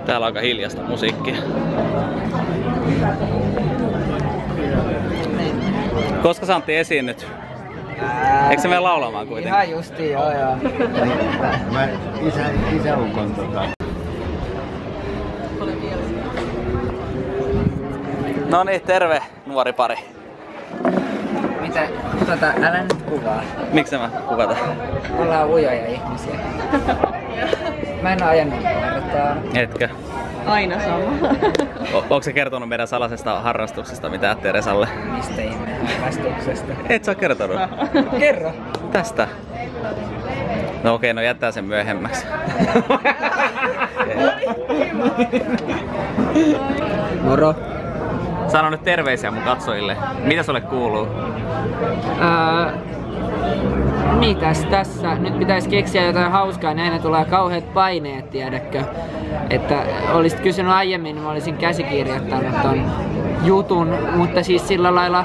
Täällä on aika hiljasta musiikkia. Koska sä Antti esiinnyt? Eikö se mene laulamaan kuitenkin? Ihan justiin, joo. Mä isäukon No niin, terve nuori pari. Mitä? Älä nyt kuvaa. Miksi mä kuvata? Ollaan ujoja ihmisiä. Mä en oo ajanut kertaa. Etkö? Aina sama. Onko se kertonut meidän salaisesta harrastuksesta mitään Teresalle? Mistä ihmeen harrastuksesta? Et sä oo kertonut? Kerro. Tästä? No okei, no jättää sen myöhemmäksi. Moro. Sano nyt terveisiä mun katsojille. Mitä sulle kuuluu? Mitäs tässä? Nyt pitäisi keksiä jotain hauskaa, näin tulee kauheat paineet, tiedätkö? Että olisit kysynyt aiemmin, niin mä olisin käsikirjoittanut ton jutun, mutta siis sillä lailla,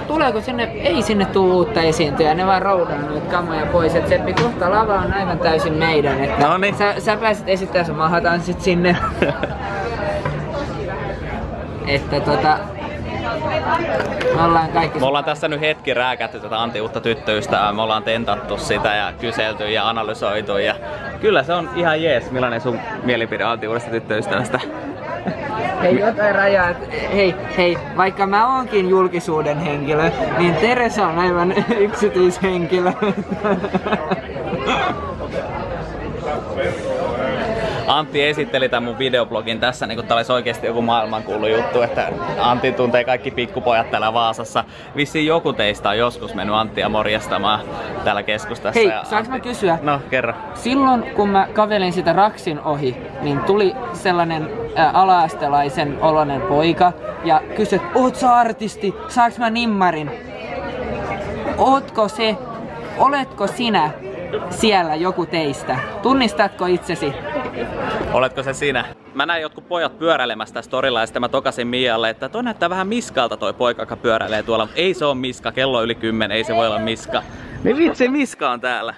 tuleeko sinne, ei sinne tuu uutta esiintyjää, ne vaan roudaa noita kamoja pois, että Seppi, kohta lava on aivan täysin meidän, että no niin. sä pääsit esittämään sun mahatanssit sinne. Että me ollaan tässä nyt hetki rääkätty tätä Antin uutta tyttöystävää. Me ollaan tentattu sitä ja kyselty ja analysoitu. Ja kyllä se on ihan jees. Millainen sun mielipide Antin uudesta tyttöystävästä? Hei, jotain rajaa. Hei, vaikka mä oonkin julkisuuden henkilö, niin Teresa on aivan yksityishenkilö. Antti esitteli tämän mun videoblogin tässä, niin kun tää olisi oikeesti joku maailmankuulu juttu, että Antti tuntee kaikki pikkupojat täällä Vaasassa. Vissiin joku teistä on joskus mennyt Anttia morjastamaan täällä keskustassa. Hei, saanko mä kysyä? No, kerro. Silloin kun mä kävelin sitä Raksin ohi, niin tuli sellainen ala-astelaisen oloinen poika ja kysyi, oot sä artisti? Saaks mä nimmarin? Oletko sinä siellä joku teistä? Tunnistatko itsesi? Oletko se sinä? Mä näin jotkut pojat pyöräilemässä tässä torilla ja sitten mä tokasin Mialle, että toi näyttää vähän Miskalta toi poika, joka pyöräilee tuolla. Mutta ei se oo Miska, kello yli 10, ei se voi olla Miska. Niin vitsi, Miska on täällä.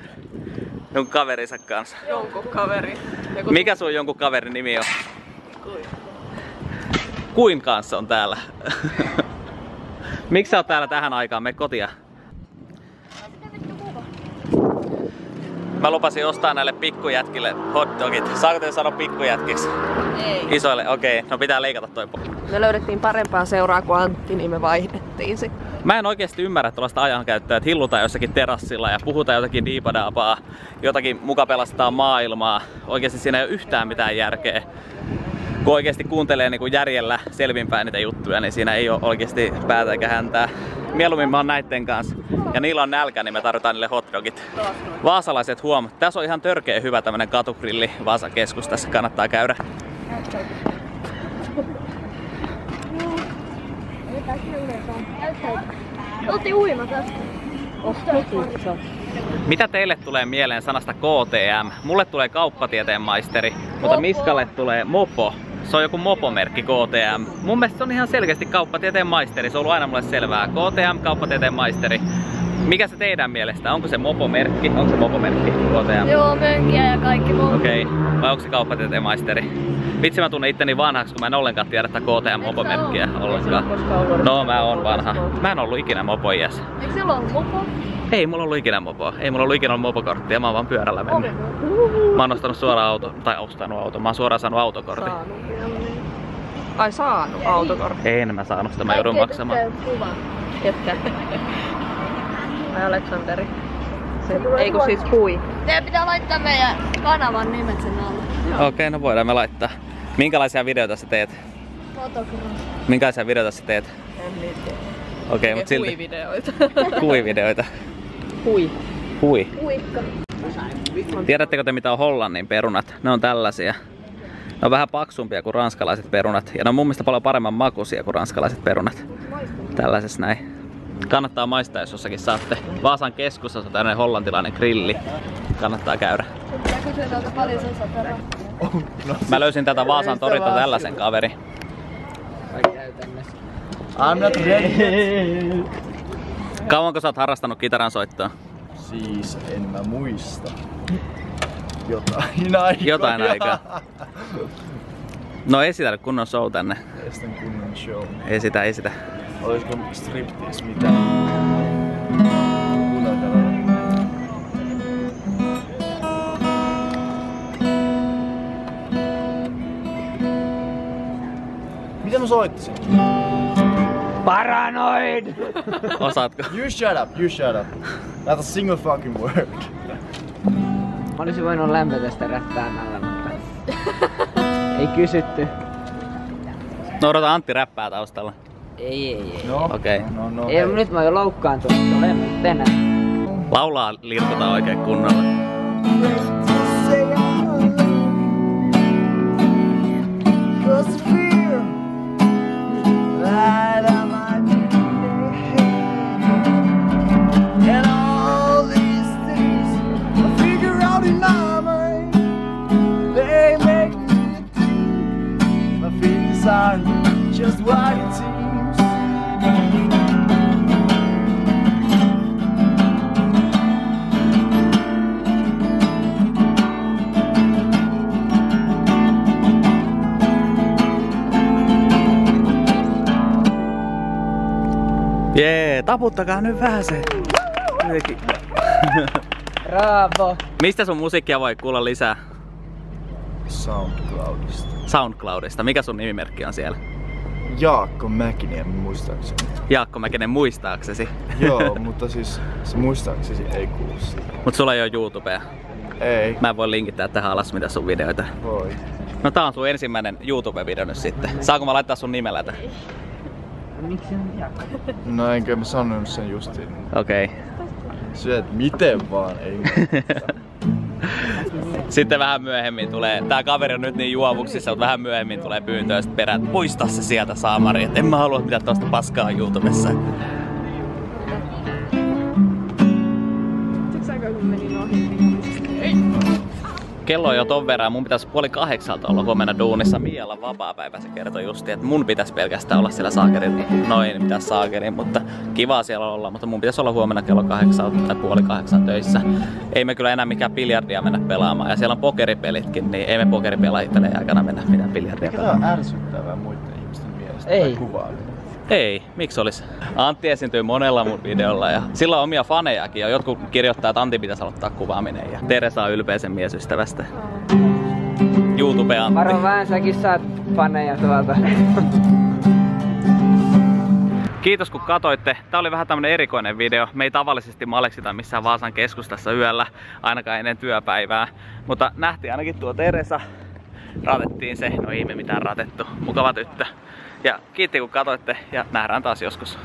Jonkun kaverinsa kanssa. Jonkun kaveri. Mikä sun jonkun kaverin nimi on? Kuin kanssa on täällä. Miksi sä oot täällä tähän aikaan? Mene kotia. Mä lupasin ostaa näille pikkujätkille hotdogit. Saako te sanoa pikkujätkiksi? Ei. Isoille? Okei. No pitää leikata toi pois. Me löydettiin parempaa seuraa kuin Antti, niin me vaihdettiin se. Mä en oikeesti ymmärrä tuollaista ajankäyttöä, että hillutaan jossakin terassilla ja puhutaan jotakin diipadaapaa, jotakin muka pelastetaan maailmaa. Oikeesti siinä ei ole yhtään mitään järkeä. Kun oikeesti kuuntelee niin kuin järjellä selvinpäin niitä juttuja, niin siinä ei ole oikeesti päätä eikä häntää. Mieluummin mä oon näitten kanssa. Ja niillä on nälkä, niin me tarjotaan niille hotdogit. Vaasalaiset huom. Tässä on ihan törkeä hyvä tämmönen katugrilli Vaasan keskustassa. Kannattaa käydä. Oltiin uima tästä. Mitä teille tulee mieleen sanasta KTM? Mulle tulee kauppatieteen maisteri, mutta Miskalle tulee mopo. Se on joku mopomerkki KTM. Mun mielestä se on ihan selkeästi kauppatieteen maisteri. Se on ollut aina mulle selvää. KTM, kauppatieteen maisteri. Mikä se teidän mielestä? Onko se mopomerkki? Onko se mopomerkki KTM? Joo, mönkiä ja kaikki muu. Okei. Vai onko se kauppatieteen maisteri? Vitsi, mä tunnen itteni vanhaksi, kun mä en ollenkaan tiedä tätä KTM mopomerkkiä ollenkaan. No, mä oon vanha. Mä en ollut ikinä mopo-iässä. Eikö sillä ollut mopo? Ei mulla ollut ikinä mopoa. Ei mulla ollut ikinä mopokorttia. Mä oon vaan pyörällä mennyt. Mä oon ostanut suoraan auto, tai ostanut auto. Mä oon suoraan saanut autokortin. Ai saanut autokortti? En mä saanut sitä, mä joudun maksamaan. Ketkä? Ai Aleksanteri. Ei kun siis Hui. Teidän pitää laittaa meidän kanavan nimet sen alle. Okei, no voidaan me laittaa. Minkälaisia videoita sä teet? Fotografia. Minkälaisia videoita sä teet? En niin tiedä. Okei, mut silti. Hui-videoita. Hui-videoita. Hui. Hui. Huikka. Tiedättekö te mitä on Hollannin perunat? Ne on tällaisia. Ne on vähän paksumpia kuin ranskalaiset perunat. Ja ne on mun mielestä paljon paremman makuisia kuin ranskalaiset perunat. Tällaisessa näin. Kannattaa maistaa, jos jossakin saatte. Vaasan keskustassa on tämmönen hollantilainen grilli. Kannattaa käydä. Mä löysin tätä Vaasan torilta tällaisen kaveri. I'm not ready. Kauanko sä oot harrastanut kitaran soittoa? Siis en mä muista. Jotain aikaa. Jotain aikaa. No esitä nyt kunnon show tänne. Estän kunnon show. Esitä. Olisiko striptease mitään? Mitä mä soittasin? Paranoid! Osaatko? You shut up. Not a single fucking word. Mä olisin voinut lämpetä sitä räppäämällä, mutta ei kysytty. No odota, Antti räppää taustalla. Ei. No, Okei. no. Ei, nyt mä oon jo loukkaantunut, olen nyt tänään. Laulaa lirkuta oikein kunnolla. Just what it seems. Jee, taputtakaa nyt vähän se. Bravo! Mistä sun musiikkia voi kuulla lisää? SoundCloudista. SoundCloudista. Mikä sun nimimerkki on siellä? Jaakko Mäkiniemi muistaakseni. Jaakko Mäkinen muistaaksesi. Joo, mutta siis se muistaaksesi ei kuulu siitä. Mut sulla ei oo YouTubea. Ei. Mä voin linkittää tähän alas mitä sun videoita. Voi. No tää on sun ensimmäinen YouTube-video nyt sitten. Saanko mä laittaa sun nimellä tän? Miksi on Jaakko? No enkö mä sanonut sen justiin. Okei. Syöt miten vaan, ei. Sitten vähän myöhemmin tulee, tää kaveri on nyt niin juovuksissa, mutta vähän myöhemmin tulee pyyntöä sit perään, että poista se sieltä saamari, et en mä halua mitään tosta paskaa YouTubessa. Siksi aikaa kun menin ohi. Kello on jo ton verran, mun pitäisi 7:30 olla huomenna duunissa. Mialla on vapaapäivä, se kertoi justi, että mun pitäisi pelkästään olla siellä saakerilla. No ei mitään saakeriin, mutta kiva siellä olla, mutta mun pitäisi olla huomenna kello 8 tai 7:30 töissä. Ei me kyllä enää mikään biljardia mennä pelaamaan, ja siellä on pokeripelitkin, niin ei me pokeripelaajille aikana mennä mitään biljardia Mikä tää pelaamaan. on ärsyttävää muiden ihmisten mielestä? Ei. Tai kuvaaminen. Ei, miksi olis? Antti esiintyy monella mun videolla ja sillä on omia fanejakin ja jotkut kirjoittaa, että Antti pitäisi aloittaa kuvaaminen ja Teresa on ylpeä sen miesystävästä. YouTube Antti. Varo vähän, säkin saat faneja tuolta. Kiitos kun katoitte. Tää oli vähän tämmönen erikoinen video. Me ei tavallisesti maleksita missään Vaasan keskustassa yöllä, ainakaan ennen työpäivää. Mutta nähtiin ainakin tuo Teresa. Ratettiin se. No ei me mitään ratettu. Mukava tyttö. Ja kiitti kun katoitte ja nähdään taas joskus.